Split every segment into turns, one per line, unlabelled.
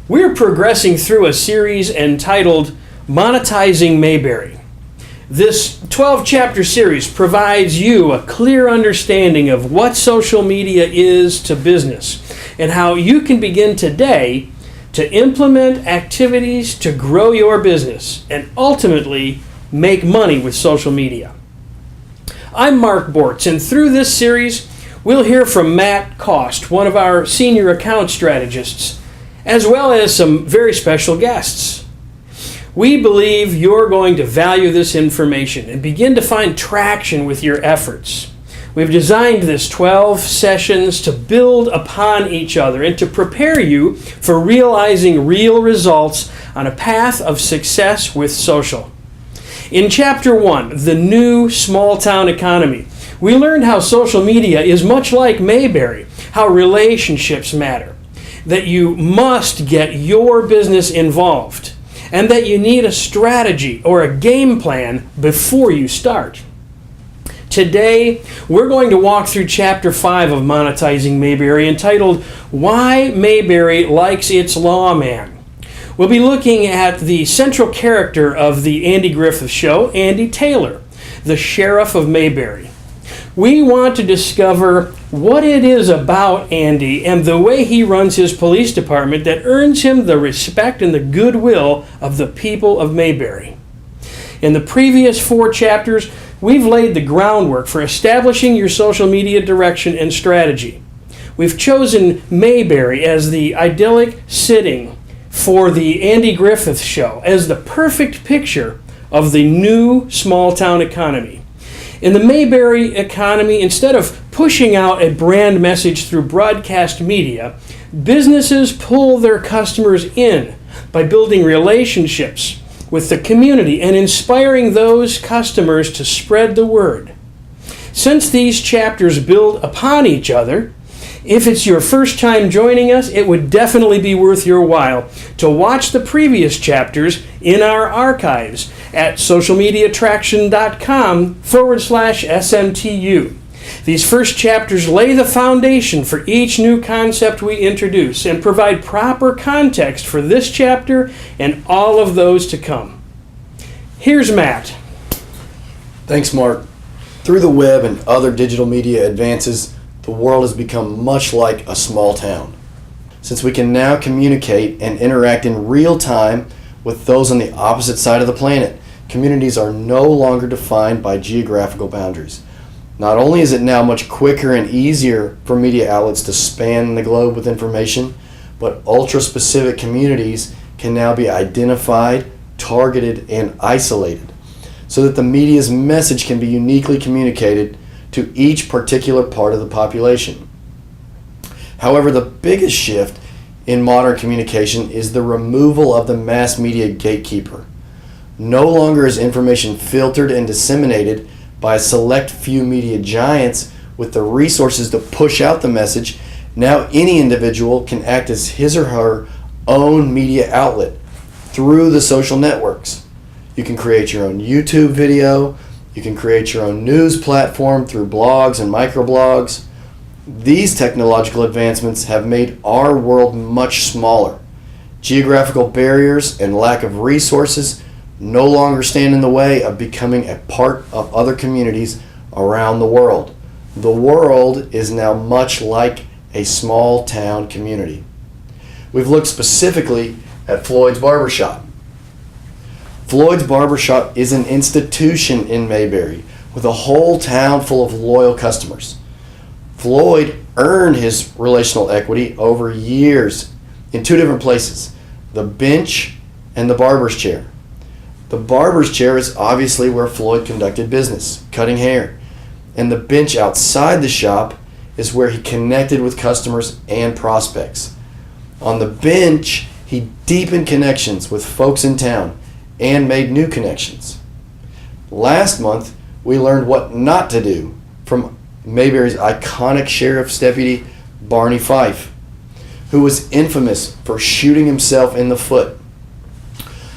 We're progressing through a series entitled Monetizing Mayberry. This 12-chapter series provides you a clear understanding of what social media is to business and how you can begin today to implement activities to grow your business and ultimately make money with social media. I'm Mark Bortz, and through this series, we'll hear from Matt Cost, one of our senior account strategists, as well as some very special guests. We believe you're going to value this information and begin to find traction with your efforts. We've designed this 12 sessions to build upon each other and to prepare you for realizing real results on a path of success with social. In Chapter 1, The New Small Town Economy, we learned how social media is much like Mayberry, how relationships matter, that you must get your business involved, and that you need a strategy or a game plan before you start. Today, we're going to walk through Chapter 5 of Monetizing Mayberry, entitled Why Mayberry Likes Its Lawman. We'll be looking at the central character of the Andy Griffith Show, Andy Taylor, the sheriff of Mayberry. We want to discover what it is about Andy and the way he runs his police department that earns him the respect and the goodwill of the people of Mayberry. In the previous 4 chapters, we've laid the groundwork for establishing your social media direction and strategy. We've chosen Mayberry as the idyllic setting for the Andy Griffith Show as the perfect picture of the new small town economy. In the Mayberry economy, instead of pushing out a brand message through broadcast media, businesses pull their customers in by building relationships with the community and inspiring those customers to spread the word. Since these chapters build upon each other, if it's your first time joining us, it would definitely be worth your while to watch the previous chapters in our archives at socialmediatraction.com/SMTU. These first chapters lay the foundation for each new concept we introduce and provide proper context for this chapter and all of those to come. Here's Matt.
Thanks, Mark. Through the web and other digital media advances, the world has become much like a small town. Since we can now communicate and interact in real time with those on the opposite side of the planet, communities are no longer defined by geographical boundaries. Not only is it now much quicker and easier for media outlets to span the globe with information, but ultra-specific communities can now be identified, targeted, and isolated, so that the media's message can be uniquely communicated to each particular part of the population. However, the biggest shift in modern communication is the removal of the mass media gatekeeper. No longer is information filtered and disseminated by a select few media giants with the resources to push out the message. Now any individual can act as his or her own media outlet through the social networks. You can create your own YouTube video. You can create your own news platform through blogs and microblogs. These technological advancements have made our world much smaller. Geographical barriers and lack of resources no longer stand in the way of becoming a part of other communities around the world. The world is now much like a small town community. We've looked specifically at Floyd's Barbershop. Floyd's Barbershop is an institution in Mayberry with a whole town full of loyal customers. Floyd earned his relational equity over years in 2 different places, the bench and the barber's chair. The barber's chair is obviously where Floyd conducted business, cutting hair, and the bench outside the shop is where he connected with customers and prospects. On the bench, he deepened connections with folks in town and made new connections. Last month, we learned what not to do from Mayberry's iconic sheriff's deputy, Barney Fife, who was infamous for shooting himself in the foot.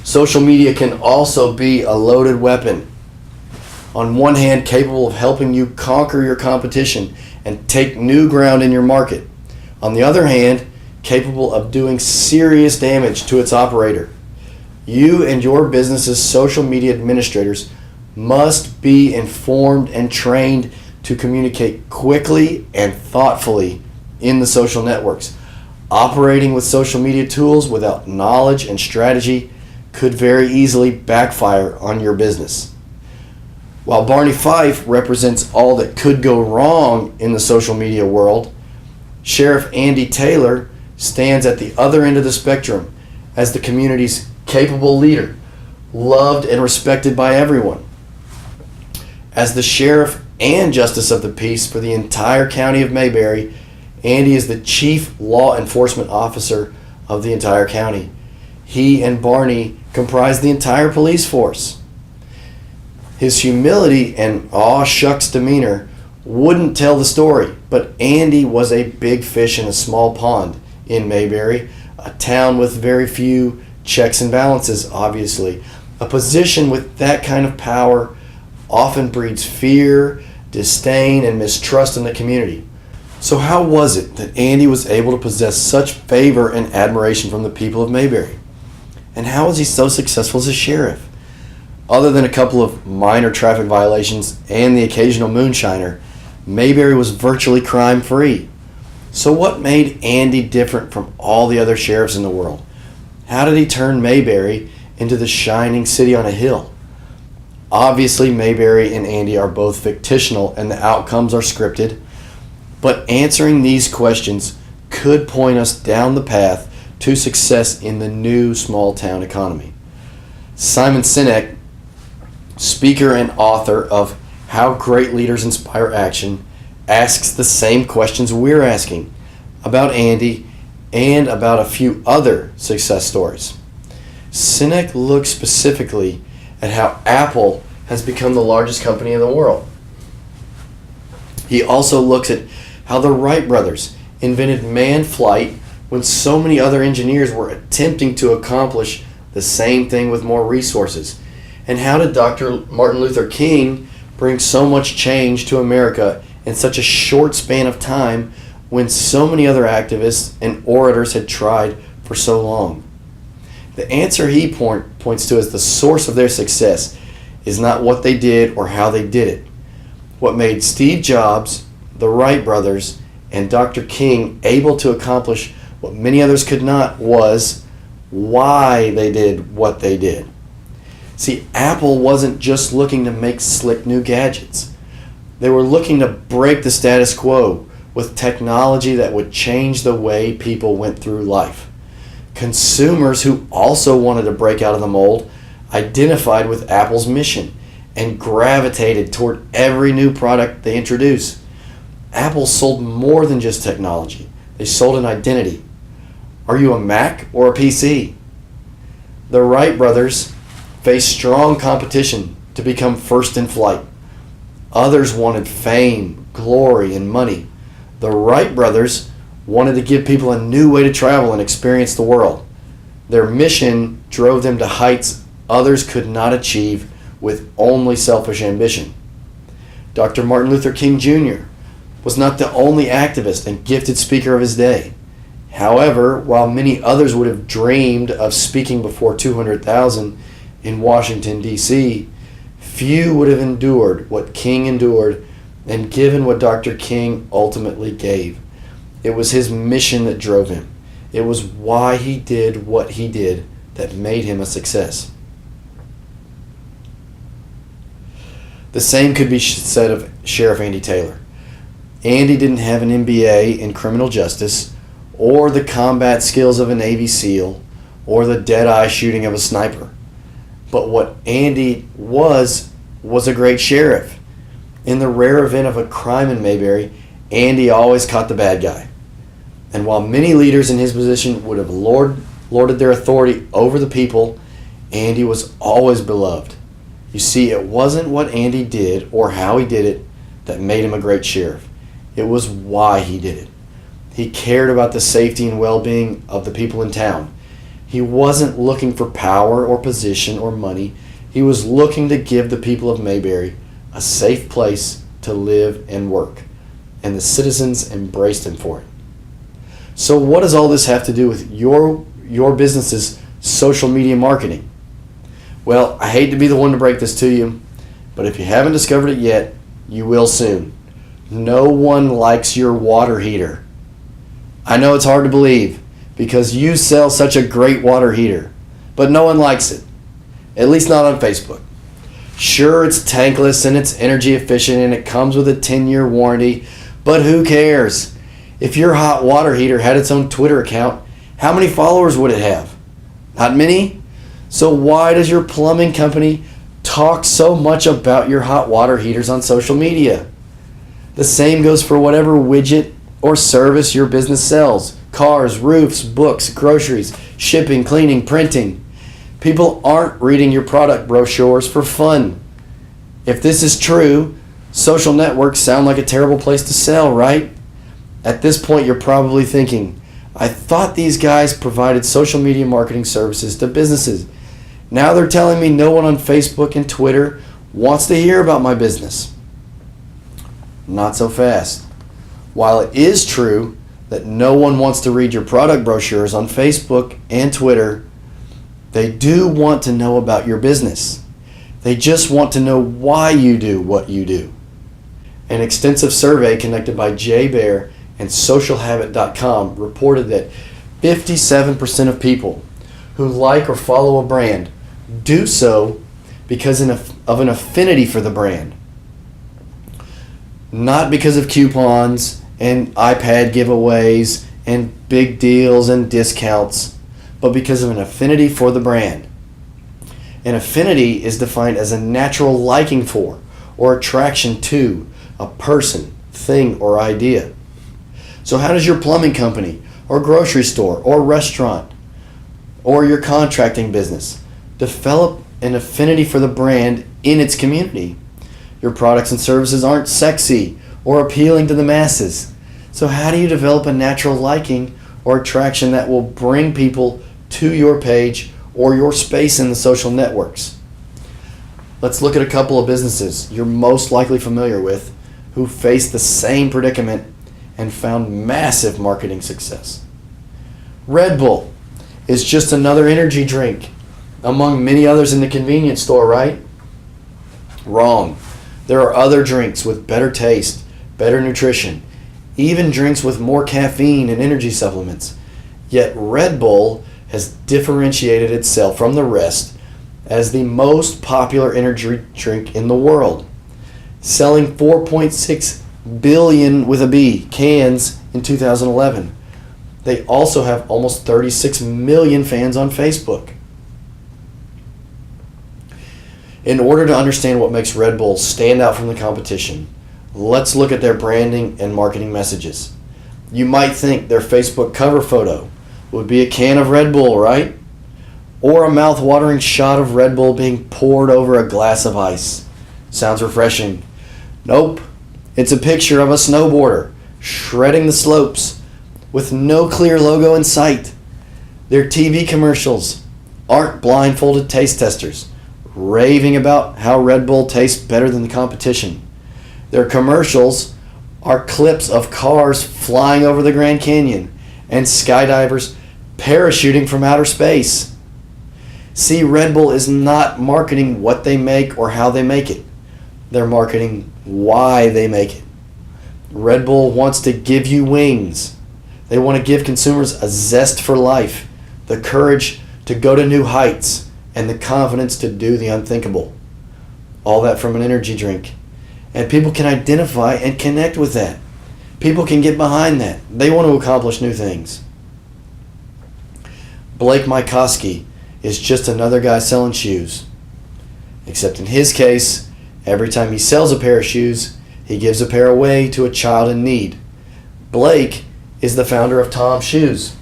Social media can also be a loaded weapon. On one hand, capable of helping you conquer your competition and take new ground in your market. On the other hand, capable of doing serious damage to its operator. You and your business's social media administrators must be informed and trained to communicate quickly and thoughtfully in the social networks. Operating with social media tools without knowledge and strategy could very easily backfire on your business. While Barney Fife represents all that could go wrong in the social media world, Sheriff Andy Taylor stands at the other end of the spectrum as the community's capable leader, loved and respected by everyone. As the sheriff and justice of the peace for the entire county of Mayberry, Andy is the chief law enforcement officer of the entire county. He and Barney comprise the entire police force. His humility and aw-shucks demeanor wouldn't tell the story, but Andy was a big fish in a small pond in Mayberry, a town with very few checks and balances, obviously. A position with that kind of power often breeds fear, disdain, and mistrust in the community. So how was it that Andy was able to possess such favor and admiration from the people of Mayberry? And how was he so successful as a sheriff? Other than a couple of minor traffic violations and the occasional moonshiner, Mayberry was virtually crime-free. So what made Andy different from all the other sheriffs in the world? How did he turn Mayberry into the shining city on a hill? Obviously, Mayberry and Andy are both fictional and the outcomes are scripted, but answering these questions could point us down the path to success in the new small town economy. Simon Sinek, speaker and author of How Great Leaders Inspire Action, asks the same questions we're asking about Andy and about a few other success stories. Sinek looks specifically at how Apple has become the largest company in the world. He also looks at how the Wright brothers invented manned flight when so many other engineers were attempting to accomplish the same thing with more resources. And how did Dr. Martin Luther King bring so much change to America in such a short span of time when so many other activists and orators had tried for so long? The answer he points to as the source of their success is not what they did or how they did it. What made Steve Jobs, the Wright brothers, and Dr. King able to accomplish what many others could not was why they did what they did. See, Apple wasn't just looking to make slick new gadgets. They were looking to break the status quo with technology that would change the way people went through life. Consumers who also wanted to break out of the mold identified with Apple's mission and gravitated toward every new product they introduced. Apple sold more than just technology. They sold an identity. Are you a Mac or a PC? The Wright brothers faced strong competition to become first in flight. Others wanted fame, glory, and money. The Wright brothers wanted to give people a new way to travel and experience the world. Their mission drove them to heights others could not achieve with only selfish ambition. Dr. Martin Luther King Jr. was not the only activist and gifted speaker of his day. However, while many others would have dreamed of speaking before 200,000 in Washington, D.C., few would have endured what King endured and given what Dr. King ultimately gave. It was his mission that drove him. It was why he did what he did that made him a success. The same could be said of Sheriff Andy Taylor. Andy didn't have an MBA in criminal justice, or the combat skills of a Navy SEAL, or the dead-eye shooting of a sniper. But what Andy was a great sheriff. In the rare event of a crime in Mayberry, Andy always caught the bad guy. And while many leaders in his position would have lorded their authority over the people, Andy was always beloved. You see, it wasn't what Andy did or how he did it that made him a great sheriff. It was why he did it. He cared about the safety and well-being of the people in town. He wasn't looking for power or position or money. He was looking to give the people of Mayberry a safe place to live and work, and the citizens embraced him for it. So what does all this have to do with your business's social media marketing? Well, I hate to be the one to break this to you, but if you haven't discovered it yet, you will soon. No one likes your water heater. I know it's hard to believe because you sell such a great water heater, but no one likes it, at least not on Facebook. Sure, it's tankless and it's energy efficient and it comes with a 10-year warranty, but who cares? If your hot water heater had its own Twitter account, how many followers would it have? Not many? So why does your plumbing company talk so much about your hot water heaters on social media? The same goes for whatever widget or service your business sells. Cars, roofs, books, groceries, shipping, cleaning, printing. People aren't reading your product brochures for fun. If this is true, social networks sound like a terrible place to sell, right? At this point, you're probably thinking, I thought these guys provided social media marketing services to businesses. Now they're telling me no one on Facebook and Twitter wants to hear about my business. Not so fast. While it is true that no one wants to read your product brochures on Facebook and Twitter, they do want to know about your business. They just want to know why you do what you do. An extensive survey conducted by Jay Baer and socialhabit.com reported that 57% of people who like or follow a brand do so because of an affinity for the brand. Not because of coupons and iPad giveaways and big deals and discounts, but because of an affinity for the brand. An affinity is defined as a natural liking for or attraction to a person, thing, or idea. So how does your plumbing company or grocery store or restaurant or your contracting business develop an affinity for the brand in its community? Your products and services aren't sexy or appealing to the masses. So how do you develop a natural liking or attraction that will bring people to your page or your space in the social networks? Let's look at a couple of businesses you're most likely familiar with who faced the same predicament and found massive marketing success. Red Bull is just another energy drink among many others in the convenience store, right? Wrong. There are other drinks with better taste, better nutrition, even drinks with more caffeine and energy supplements. Yet Red Bull has differentiated itself from the rest as the most popular energy drink in the world, selling 4.6 billion with a B cans in 2011. They also have almost 36 million fans on Facebook. In order to understand what makes Red Bull stand out from the competition, let's look at their branding and marketing messages. You might think their Facebook cover photo would be a can of Red Bull, right? Or a mouth-watering shot of Red Bull being poured over a glass of ice. Sounds refreshing. Nope. It's a picture of a snowboarder shredding the slopes with no clear logo in sight. Their TV commercials aren't blindfolded taste testers raving about how Red Bull tastes better than the competition. Their commercials are clips of cars flying over the Grand Canyon and skydivers parachuting from outer space. See, Red Bull is not marketing what they make or how they make it. They're marketing why they make it. Red Bull wants to give you wings. They want to give consumers a zest for life, the courage to go to new heights, and the confidence to do the unthinkable. All that from an energy drink. And people can identify and connect with that. People can get behind that. They want to accomplish new things. Blake Mycoskie is just another guy selling shoes. Except in his case, every time he sells a pair of shoes, he gives a pair away to a child in need. Blake is the founder of Tom's Shoes,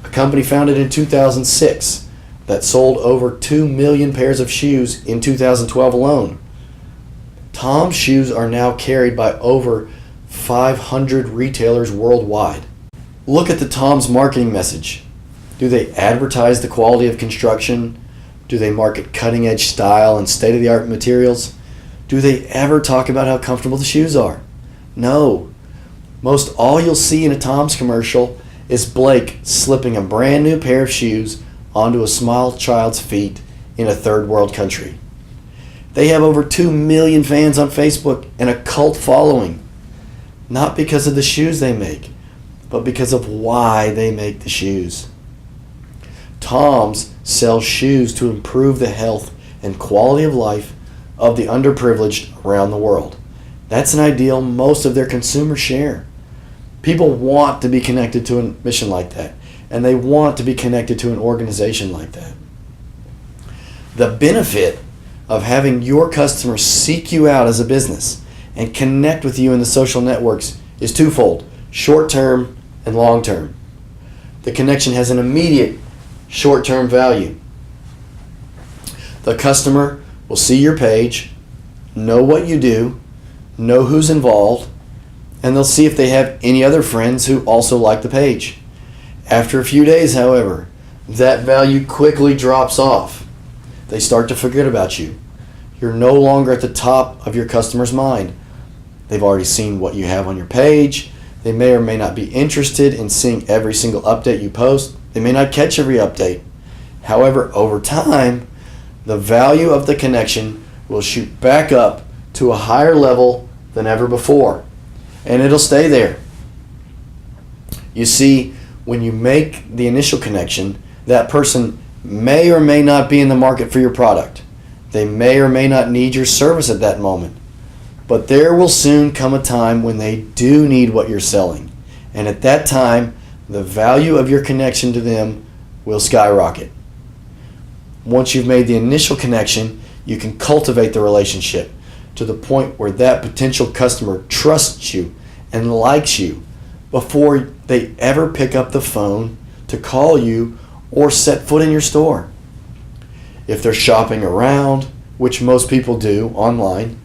a company founded in 2006 that sold over 2 million pairs of shoes in 2012 alone. Tom's Shoes are now carried by over 500 retailers worldwide. Look at the Tom's marketing message. Do they advertise the quality of construction? Do they market cutting-edge style and state-of-the-art materials? Do they ever talk about how comfortable the shoes are? No. Most all you'll see in a Tom's commercial is Blake slipping a brand new pair of shoes onto a small child's feet in a third world country. They have over 2 million fans on Facebook and a cult following, not because of the shoes they make, but because of why they make the shoes. Tom's sells shoes to improve the health and quality of life of the underprivileged around the world. That's an ideal most of their consumers share. People want to be connected to a mission like that, and they want to be connected to an organization like that. The benefit of having your customers seek you out as a business and connect with you in the social networks is twofold: short-term and long-term. The connection has an immediate short-term value. The customer will see your page, know what you do, know who's involved, and they'll see if they have any other friends who also like the page. After a few days, however, that value quickly drops off. They start to forget about you. You're no longer at the top of your customer's mind. They've already seen what you have on your page. They may or may not be interested in seeing every single update you post. They may not catch every update. However, over time, the value of the connection will shoot back up to a higher level than ever before, and it'll stay there. You see, when you make the initial connection, that person may or may not be in the market for your product. They may or may not need your service at that moment. But there will soon come a time when they do need what you're selling. And at that time, the value of your connection to them will skyrocket. Once you've made the initial connection, you can cultivate the relationship to the point where that potential customer trusts you and likes you before they ever pick up the phone to call you or set foot in your store. If they're shopping around, which most people do online,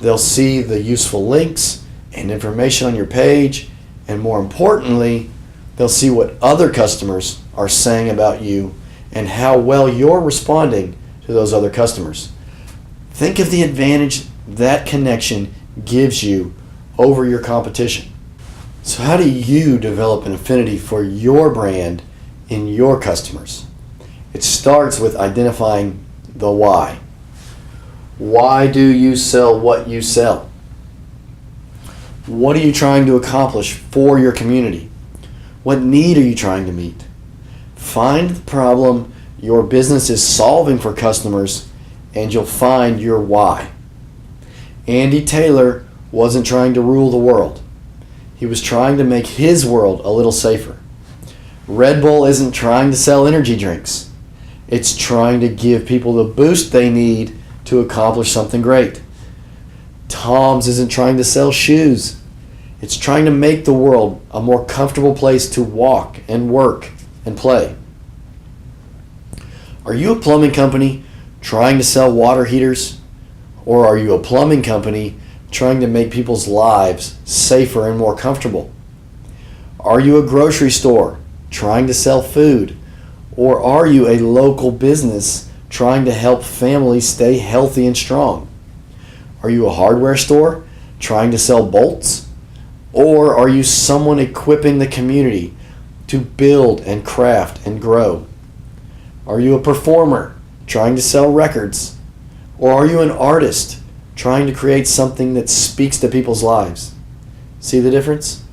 they'll see the useful links and information on your page, and more importantly, they'll see what other customers are saying about you and how well you're responding to those other customers. Think of the advantage that connection gives you over your competition. So how do you develop an affinity for your brand in your customers? It starts with identifying the why. Why do you sell what you sell? What are you trying to accomplish for your community? What need are you trying to meet? Find the problem your business is solving for customers, and you'll find your why. Andy Taylor wasn't trying to rule the world. He was trying to make his world a little safer. Red Bull isn't trying to sell energy drinks. It's trying to give people the boost they need to accomplish something great. Tom's isn't trying to sell shoes. It's trying to make the world a more comfortable place to walk and work and play. Are you a plumbing company trying to sell water heaters? Or are you a plumbing company trying to make people's lives safer and more comfortable? Are you a grocery store trying to sell food? Or are you a local business trying to help families stay healthy and strong? Are you a hardware store trying to sell bolts? Or are you someone equipping the community to build and craft and grow? Are you a performer trying to sell records? Or are you an artist trying to create something that speaks to people's lives? See the difference?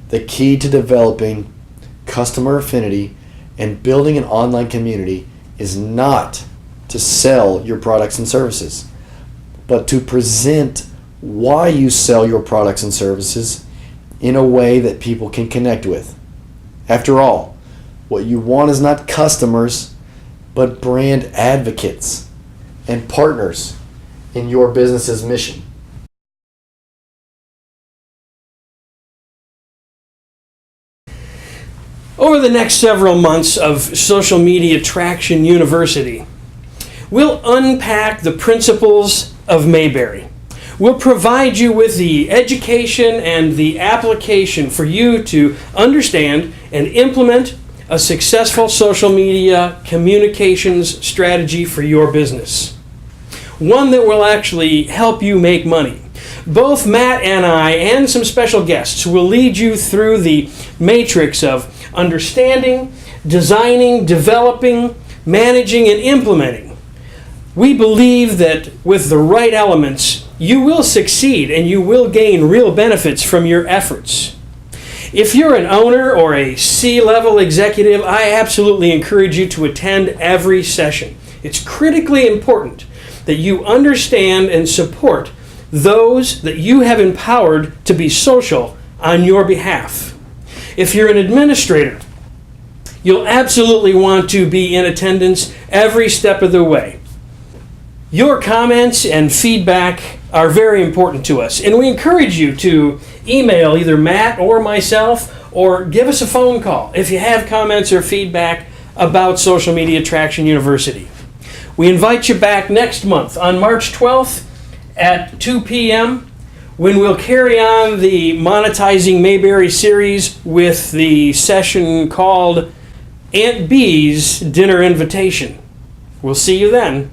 The key to developing customer affinity and building an online community is not to sell your products and services, but to present why you sell your products and services in a way that people can connect with. After all, what you want is not customers, but brand advocates and partners in your business's mission.
Over the next several months of Social Media Traction University, we'll unpack the principles of Mayberry. We'll provide you with the education and the application for you to understand and implement a successful social media communications strategy for your business. One that will actually help you make money. Both Matt and I, and some special guests, will lead you through the matrix of understanding, designing, developing, managing, and implementing. We believe that with the right elements, you will succeed and you will gain real benefits from your efforts. If you're an owner or a C-level executive, I absolutely encourage you to attend every session. It's critically important that you understand and support those that you have empowered to be social on your behalf. If you're an administrator, you'll absolutely want to be in attendance every step of the way. Your comments and feedback are very important to us, and we encourage you to email either Matt or myself, or give us a phone call if you have comments or feedback about Social Media Traction University. We invite you back next month on March 12th at 2 p.m. when we'll carry on the Monetizing Mayberry series with the session called Aunt Bee's Dinner Invitation. We'll see you then.